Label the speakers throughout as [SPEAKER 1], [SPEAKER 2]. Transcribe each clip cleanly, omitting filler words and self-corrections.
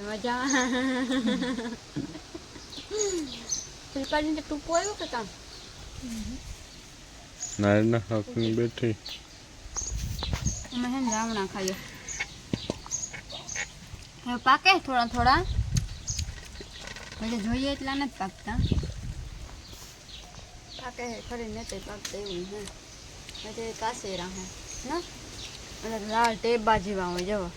[SPEAKER 1] મજા ફિલપાની તો ટૂંકો આવ્યો કે કામ
[SPEAKER 2] નારના હકની બેઠી
[SPEAKER 1] અમે હે રાવણા ખાયો હવે પાકે થોડા થોડા એટલે જોઈએ એટલા નથી પાકતા પાકે ખરી નથી પાકતા એવું હે એટલે કાસેરા હે ના અને લાલ ટેબા જેવા હોય જવો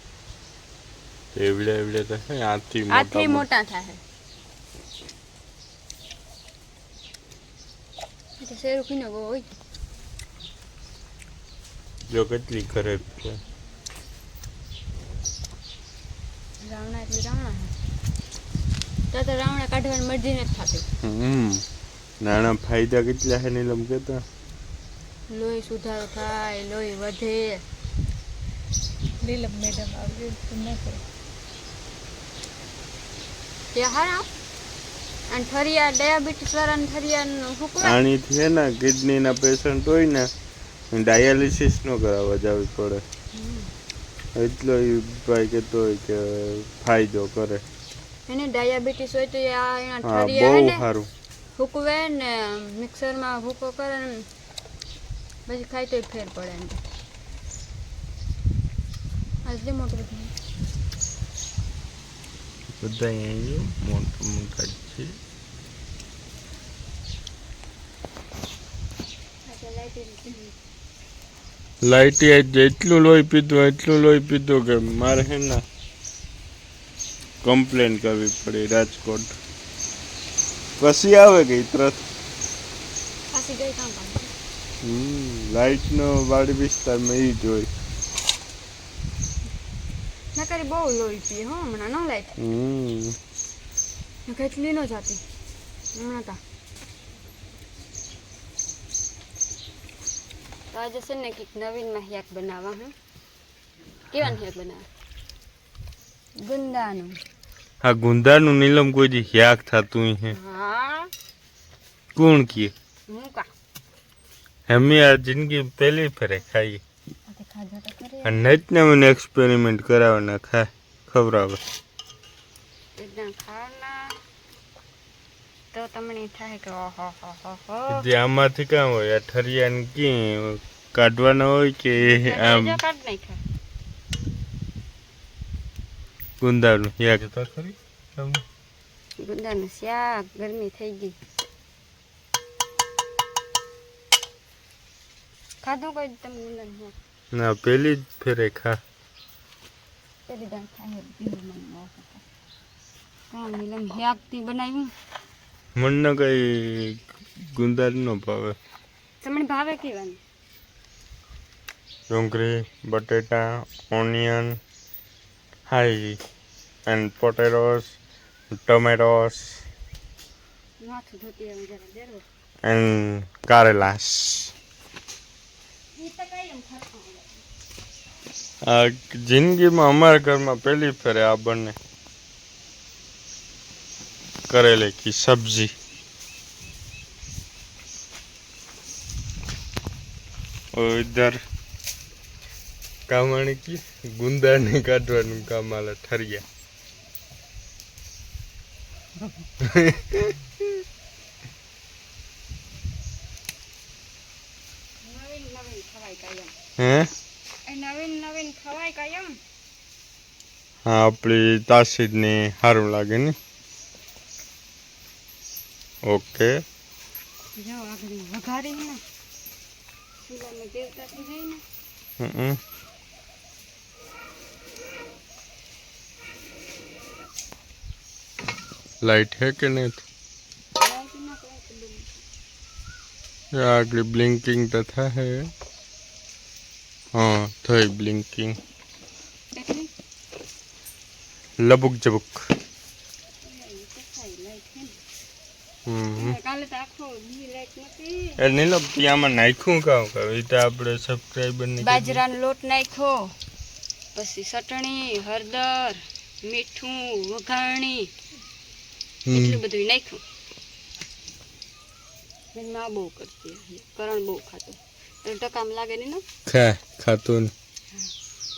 [SPEAKER 2] એવડે તો હે
[SPEAKER 1] આથી મોટા થાય એટલે શેરું કીનો ગો હોય
[SPEAKER 2] જો કેટલી ઘરે છે
[SPEAKER 1] રાવણા એટલે રાવણા હે તો રાવણા કાઢવાની મરજી નથી થતી
[SPEAKER 2] નાના ફાયદા કેટલા હે નીલમ કેતા
[SPEAKER 1] લોહી સુધારો થાય લોહી વધે
[SPEAKER 3] નીલમ મેડમ આવી ન કરે
[SPEAKER 1] તે હારા અને ઠરિયા ડાયાબિટીસ વાળાને ઠરિયા હુકવા
[SPEAKER 2] આણીથી હે ને કિડનીના પેશન્ટ હોય ને ડાયાલિસિસ નો કરાવવા જવી પડે એટલો એ ભાઈ કહેતો હોય કે ફાયદો કરે
[SPEAKER 1] એને ડાયાબિટીસ હોય તો આ એના
[SPEAKER 2] હા
[SPEAKER 1] ઠરિયા હે
[SPEAKER 2] બહુ
[SPEAKER 1] ને
[SPEAKER 2] સારું
[SPEAKER 1] હુકવે ને મિક્સરમાં ભૂકો કરે ને પછી ખાય તો ફેર પડે ને આજે મોટું બધું
[SPEAKER 2] બધા અહીંયા મોટા મોટા છે લાઈટી એટલું લોહી પીધું કે મારે હે ને કમ્પ્લેન કરવી પડી રાજકોટ પછી આવે ગઈ તરત
[SPEAKER 1] પાછી ગઈ કામ
[SPEAKER 2] લાઈટ નો વાડી વિસ્તારમાં ઈ જ હોય
[SPEAKER 1] નકરી બહુ લોહી પીએ હો હમણાં ન લાઈટ કેટલી ન જાતી હમણાં તા તો આજે છે ને કંઈક નવીનમાં હેક બનાવવા હે કેવાનું હેક બનાવવા ગુંદાનું
[SPEAKER 2] હા ગુંદાનું નીલમ કોઈ દી યાક થતું હે
[SPEAKER 1] હા
[SPEAKER 2] કોણ કીએ
[SPEAKER 1] હું કા
[SPEAKER 2] હમે આ જિંદગી પહેલી ફરે ખાઈ
[SPEAKER 1] ખાધો તો ખરી
[SPEAKER 2] અને ને મને એક્સપેરિમેન્ટ કરાવવાના ખવડાવે
[SPEAKER 1] એકદમ ખાવાના તો તમને થાય કે ઓહો હો હો હો
[SPEAKER 2] જે આમાંથી કામ હોય આ ઠરિયાને કે કાઢવાના હોય કે આમ
[SPEAKER 1] કાઢ નાખ્યા
[SPEAKER 2] ગુંદાનું યાક તો ખરી તમને
[SPEAKER 1] ગુંદાનું શાક ગરમી થઈ ગઈ ખાધું કોઈ તમે ગુંદાનું શાક
[SPEAKER 2] ના પેલી જ ફેરે ખા
[SPEAKER 1] પેલી દાન થાય કામ નીલમ શાકથી બનાવ્યું
[SPEAKER 2] મને કઈ ગુંદાનું ન ભાવે
[SPEAKER 1] તમને ભાવે કેવાનું
[SPEAKER 2] ડુંગળી બટેટા onion high and potatoes tomatoes
[SPEAKER 1] માથું ધોતી આવે જરા દેરો
[SPEAKER 2] એન્ડ કારેલાસ
[SPEAKER 1] ઈ તો કઈ એમ ખાતો
[SPEAKER 2] આ જિંદગીમાં અમારા ઘરમાં પહેલી ફેરે આ બંને करेले की सब्जी और इधर कामाणी की गुंदा ने काटवानुं काम आले ठरिया हैं
[SPEAKER 1] નવીન ખવાય કાયમ
[SPEAKER 2] हाँ अपनी तासीर ने हारू लागे ने ओके
[SPEAKER 1] જો આગળ વઘારી ને ચૂલામાં દેવતા થઈ જાય ને
[SPEAKER 2] लाइट है कि नहीं आगे ब्लिंकिंग तो था है हाँ थई ब्लिंकिंग लबुक जबुक
[SPEAKER 1] કાલે તો આખો દી લાઈટ નથી
[SPEAKER 2] એ નીલો આમાં નાખ્યું કામ એ તો આપણે સબસ્ક્રાઇબર ને
[SPEAKER 1] બાજરાનો લોટ નાખ્યો પછી ચટણી હળદર મીઠું વઘારણી એટલું બધું નાખ્યું મેં માં બહુ કરતી કરણ બહુ ખાતો તો ટકામ લાગે નહીં
[SPEAKER 2] ખાતું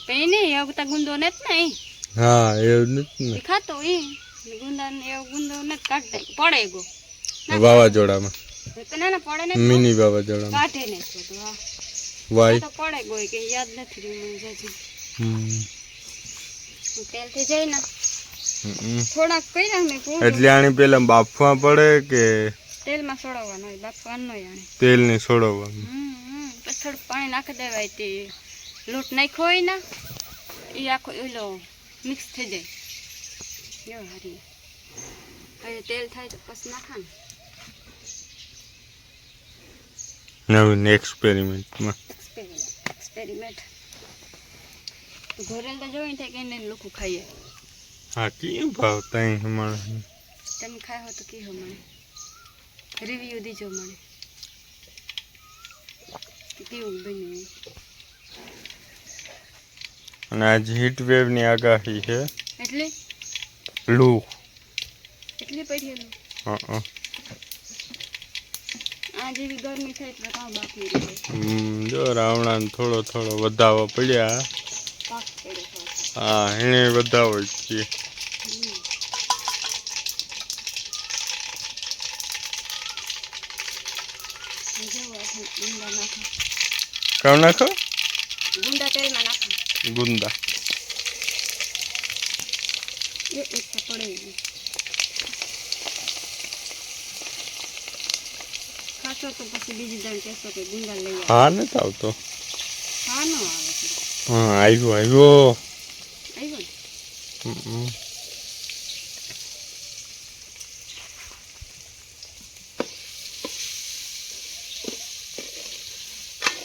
[SPEAKER 1] કઈ નહીં હવે તો ગુંદો ને જ નહીં
[SPEAKER 2] હા એવું નથી
[SPEAKER 1] એ ખાતો એ ગુંદાને એવો ગુંદો નથી કાઢતા પડે ગો
[SPEAKER 2] ને વાવાઝોડામાં
[SPEAKER 1] તો ના પડે ને
[SPEAKER 2] મિની વાવાઝોડામાં
[SPEAKER 1] કાઢે ને તો હા
[SPEAKER 2] વાય
[SPEAKER 1] તો પડે ગો કે યાદ નથી રહ્યું મને જજી
[SPEAKER 2] હમ.
[SPEAKER 1] તેલ થઈ જાય ને થોડાક કર્યા મેં પૂરું
[SPEAKER 2] એટલે આની પેલા બાફવા પડે કે
[SPEAKER 1] તેલમાં સોડવાનું હોય બાફવાનું હોય આને
[SPEAKER 2] તેલ ને છોડવાનું
[SPEAKER 1] પછી થોડું પાણી નાખી દેવાય તે લોટ નાખ્યો હોય ને એ આખો ઓલો મિક્સ થઈ જાય જો હારી હવે તેલ થાય તો પછી નાખા ને
[SPEAKER 2] નવીન એક્સપેરિમેન્ટમાં
[SPEAKER 1] એક્સપેરિમેન્ટ ઘોરેલ તો જોઈને થાય કે એને લોકો ખાઈએ
[SPEAKER 2] હા કેમ ભાવતા હમણાં
[SPEAKER 1] તમે ખાય હો તો કીધો મને રિવ્યુ દીજો મને કેવું બન્યું
[SPEAKER 2] અને આજ હીટ વેવ ની આગાહી છે
[SPEAKER 1] એટલે
[SPEAKER 2] લૂ
[SPEAKER 1] એટલી પડેલું
[SPEAKER 2] હા
[SPEAKER 1] આ જેવી ગરમી થાય એટલે કામ બાકી રહે
[SPEAKER 2] જો રાવણા થોડો થોડો વધાવો પડ્યા
[SPEAKER 1] પાક પડે થોડો.
[SPEAKER 2] હા એને વધાવો જ છે
[SPEAKER 1] ગુંદા નાખો
[SPEAKER 2] કામ નાખો
[SPEAKER 1] ગુંદા તેલમાં નાખો
[SPEAKER 2] ગુંદા
[SPEAKER 1] એ ઓછા પડે ખાશો તો પછી બીજી દાણ કહેશો કે ગુંદા લઈ આવો
[SPEAKER 2] હા નથી આવતો
[SPEAKER 1] હા ન આવે છે
[SPEAKER 2] હા આવ્યો આવ્યો
[SPEAKER 1] આવ્યો ને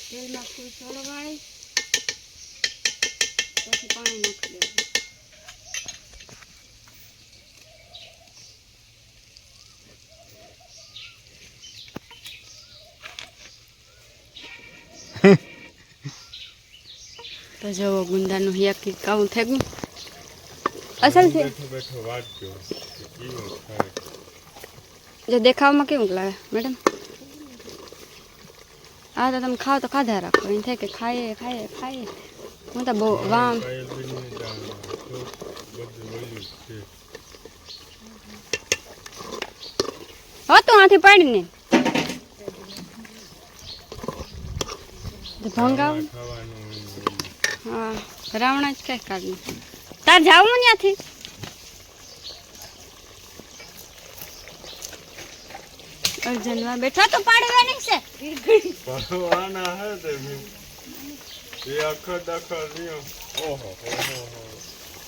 [SPEAKER 1] તેલમાં ફૂલ છોડવાય પછી પાણી નાખી દેવાનું તો જવો ગુંદાનું હિયાકી કાવું થઈ ગયું અસલ છે
[SPEAKER 2] બેઠો વાંચજો
[SPEAKER 1] જો દેખાવમાં કેવું લાગે મેડમ હા તો તમે ખાઓ તો ખાધા રાખો એમ થાય કે ખાઈએ ખાઈએ ખાઈએ હું તો બહુ વામ હતું આથી પાડીને ભંગાવ હા રાવણા જ કઈ કાઢવું તાર જાવું ત્યાંથી અર્જુનવા બેઠા તો પાડવાની છે
[SPEAKER 2] ભગવાના હે તે એ અખર દખર રહ્યો ઓહો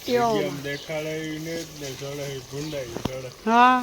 [SPEAKER 1] યો
[SPEAKER 2] એમ દેખાડે ને જોડે ભૂંડાઈ જોડે
[SPEAKER 1] હા